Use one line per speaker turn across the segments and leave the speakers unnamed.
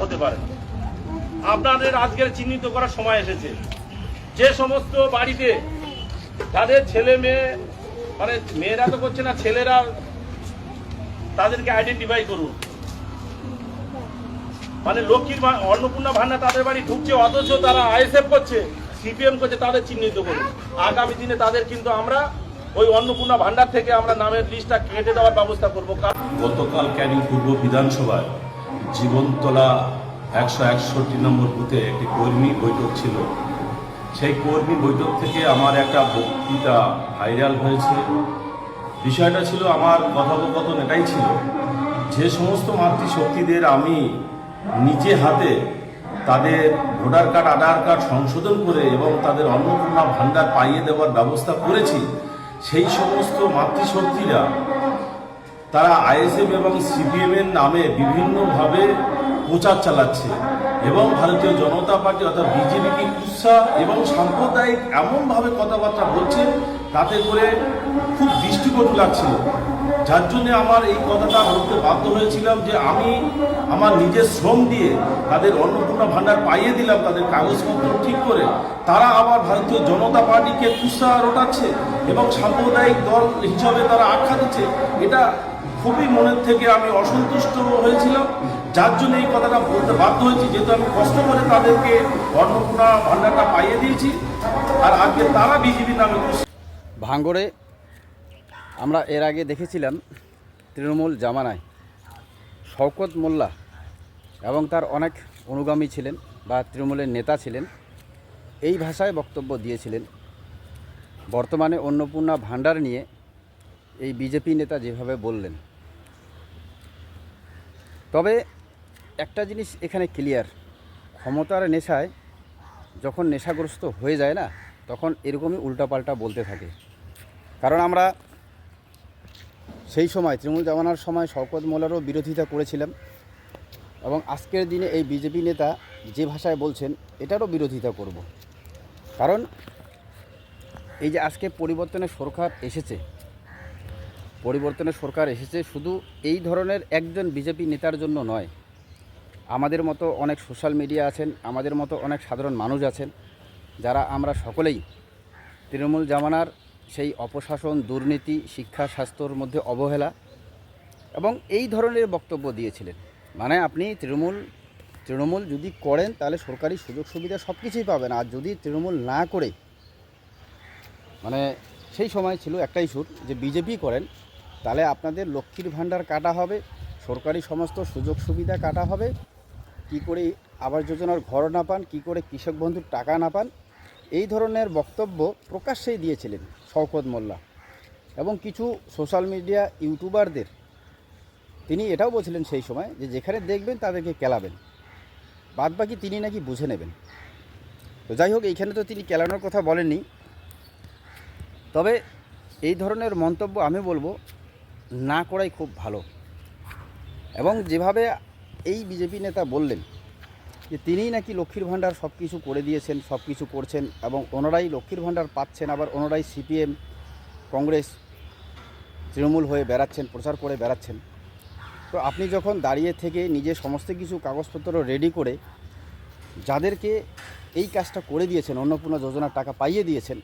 হতে পারে না। আপনাদের আজকের চিহ্নিত করার সময় এসেছে। যে সমস্ত বাড়িতে যাদের ছেলে মেয়ে, মানে মেয়েরা তো করছে না, ছেলেরা, তাদেরকে আইডেন্টিফাই করুন। মানে লক্ষ্মীর অন্নপূর্ণা ভান্ডার তাদের বাড়ি ঢুকছে, অথচ তারা আইএসএফ করছে, সিপিএম করছে, তাদের চিহ্নিত করুন। আগামী দিনে তাদের কিন্তু আমরা ওই অন্নপূর্ণা ভান্ডার থেকে আমরা নামের লিস্টটা কেটে দেওয়ার ব্যবস্থা করবো।
গতকাল ক্যানিং পূর্ব বিধানসভায় জীবনতলা 161 নম্বর বুথে একটি কর্মী বৈঠক ছিল। সেই কর্মী বৈঠক থেকে আমার একটা বক্তৃতা ভাইরাল হয়েছে। বিষয়টা ছিল, আমার কথোপকথন এটাই ছিল, যে সমস্ত মাতৃশক্তিদের আমি নিজে হাতে তাদের ভোটার কার্ড, আধার কার্ড সংশোধন করে এবং তাদের অন্নপূর্ণা ভান্ডার পাইয়ে দেওয়ার ব্যবস্থা করেছি, সেই সমস্ত মাতৃশক্তিরা তারা আইএসএফ এবং সিপিএমের নামে বিভিন্নভাবে প্রচার চালাচ্ছে এবং ভারতীয় জনতা পার্টি অর্থাৎ বিজেপিকে কুৎসা এবং সাম্প্রদায়িক এমনভাবে কথাবার্তা বলছে, তাতে করে খুব দৃষ্টিকটু লাগছিল। যার জন্য আমার এই কথাটা বলতে বাধ্য হয়েছিলাম যে আমি আমার নিজের শ্রম দিয়ে তাদের অন্নপূর্ণা ভান্ডার পাইয়ে দিলাম, তাদের কাগজপত্র ঠিক করে। তারা আবার ভারতীয় জনতা পার্টিকে কুৎসা রটাচ্ছে এবং সাম্প্রদায়িক দল হিসাবে তারা আখ্যা দিচ্ছে। এটা খুবই মনের থেকে আমি অসন্তুষ্ট হয়েছিলাম, যার জন্য এই কথাটা বলতে বাধ্য হয়েছি, যেহেতু আমি কষ্ট করে তাদেরকে অন্নপূর্ণা ভান্ডারটা পাইয়ে দিয়েছি, আর আজকে তারা বিজেপি নামে।
ভাঙড়ে আমরা এর আগে দেখেছিলাম তৃণমূল জামানায় শওকত মোল্লা এবং তার অনেক অনুগামী ছিলেন বা তৃণমূলের নেতা ছিলেন, এই ভাষায় বক্তব্য দিয়েছিলেন। বর্তমানে অন্নপূর্ণা ভান্ডার নিয়ে এই বিজেপি নেতা যেভাবে বললেন, তবে একটা জিনিস এখানে ক্লিয়ার, ক্ষমতার নেশায় যখন নেশাগ্রস্ত হয়ে যায় না, তখন এরকমই উল্টাপাল্টা বলতে থাকে। কারণ আমরা সেই সময় তৃণমূল জামানার সময় শওকত মোল্লারও বিরোধিতা করেছিলাম এবং আজকের দিনে এই বিজেপি নেতা যে ভাষায় বলছেন এটারও বিরোধিতা করব। কারণ এই যে আজকে পরিবর্তনের সরকার এসেছে, শুধু এই ধরনের একজন বিজেপি নেতার জন্য নয়, আমাদের মতো অনেক সোশ্যাল মিডিয়া আছেন, আমাদের মতো অনেক সাধারণ মানুষ আছেন, যারা আমরা সকলেই তৃণমূল জামানার সেই অপশাসন, দুর্নীতি, শিক্ষা, স্বাস্থ্যর মধ্যে অবহেলা এবং এই ধরনের বক্তব্য দিয়েছিলেন। মানে আপনি তৃণমূল যদি করেন তাহলে সরকারি সুযোগ সুবিধা সব কিছুই পাবেন, আর যদি তৃণমূল না করে, মানে সেই সময় ছিল একটাই সুর যে বিজেপি করেন, তাহলে আপনাদের লক্ষ্মীর ভাণ্ডার কাটা হবে, সরকারি সমস্ত সুযোগ সুবিধা কাটা হবে, কি করে আবাস যোজনার ঘর না পান, কি করে কৃষক বন্ধুর টাকা না পান, এই ধরনের বক্তব্য প্রকাশ্যেই দিয়েছিলেন শওকত মোল্লা। এবং কিছু সোশ্যাল মিডিয়া ইউটিউবারদের তিনি এটাও বলছিলেন সেই সময় যে যেখানে দেখবেন তাদেরকে কেলাবেন, বাদবাকি তিনি নাকি বুঝে নেবেন। তো যাই হোক, এইখানে তো তিনি কেলানোর কথা বলেননি, তবে এই ধরনের মন্তব্য আমি বলবো না করাই খুব ভালো। এবং যেভাবে এই বিজেপি নেতা বললেন যে তিনিই নাকি লক্ষ্মীর ভাণ্ডার সব কিছু করে দিয়েছেন, সব কিছু করছেন এবং ওনারাই লক্ষ্মীর ভাণ্ডার পাচ্ছেন, আবার ওনারাই সিপিএম, কংগ্রেস, তৃণমূল হয়ে বেড়াচ্ছেন, প্রচার করে বেড়াচ্ছেন। তো আপনি যখন দাঁড়িয়ে থেকে নিজে সমস্ত কিছু কাগজপত্র রেডি করে যাদেরকে এই কাজটা করে দিয়েছেন, অন্নপূর্ণা যোজনার টাকা পাইয়ে দিয়েছেন,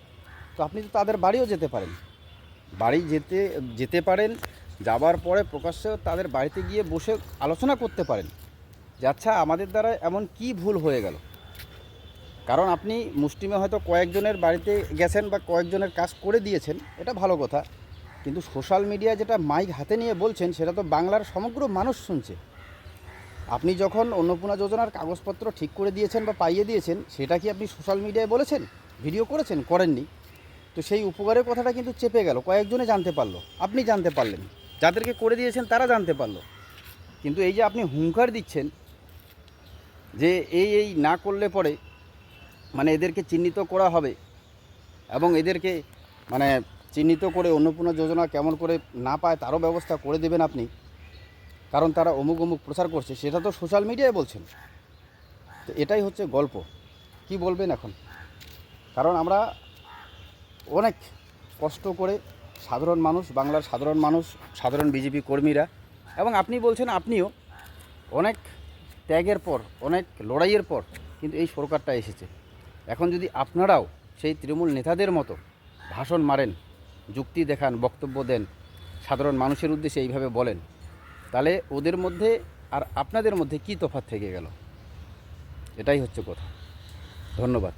তো আপনি তো তাদের বাড়িও যেতে পারেন, যেতে পারেন, যাবার পরে প্রকাশ্যে তাদের বাড়িতে গিয়ে বসে আলোচনা করতে পারেন যে আচ্ছা আমাদের দ্বারা এমন কি ভুল হয়ে গেল। কারণ আপনি মুষ্টিমে হয়তো কয়েকজনের বাড়িতে গেছেন বা কয়েকজনের কাজ করে দিয়েছেন, এটা ভালো কথা, কিন্তু সোশ্যাল মিডিয়ায় যেটা মাইক হাতে নিয়ে বলছেন সেটা তো বাংলার সমগ্র মানুষ শুনছে। আপনি যখন অন্নপূর্ণা যোজনার কাগজপত্র ঠিক করে দিয়েছেন বা পাইয়ে দিয়েছেন, সেটা কি আপনি সোশ্যাল মিডিয়ায় বলেছেন, ভিডিও করেছেন? করেননি। তো সেই উপকারের কথাটা কিন্তু চেপে গেল, কয়েকজনে জানতে পারলো, আপনি জানতে পারলেন, যাদেরকে করে দিয়েছেন তারা জানতে পারলো। কিন্তু এই যে আপনি হুঙ্কার দিচ্ছেন যে এই না করলে পরে মানে এদেরকে চিহ্নিত করা হবে এবং এদেরকে মানে চিহ্নিত করে অন্নপূর্ণা যোজনা কেমন করে না পায় তারও ব্যবস্থা করে দেবেন আপনি, কারণ তারা অমুক প্রচার করছে, সেটা তো সোশ্যাল মিডিয়ায় বলছেন। তো এটাই হচ্ছে গল্প। কি বলবেন এখন? কারণ আমরা অনেক কষ্ট করে সাধারণ মানুষ, বাংলার সাধারণ মানুষ, সাধারণ বিজেপি কর্মীরা এবং আপনি বলছেন আপনিও অনেক ত্যাগের পর, অনেক লড়াইয়ের পর কিন্তু এই সরকারটা এসেছে। এখন যদি আপনারাও সেই তৃণমূল নেতাদের মতো ভাষণ মারেন, যুক্তি দেখান, বক্তব্য দেন, সাধারণ মানুষের উদ্দেশ্যে এইভাবে বলেন, তাহলে ওদের মধ্যে আর আপনাদের মধ্যে কী তফাৎ থেকে গেল? এটাই হচ্ছে কথা। ধন্যবাদ।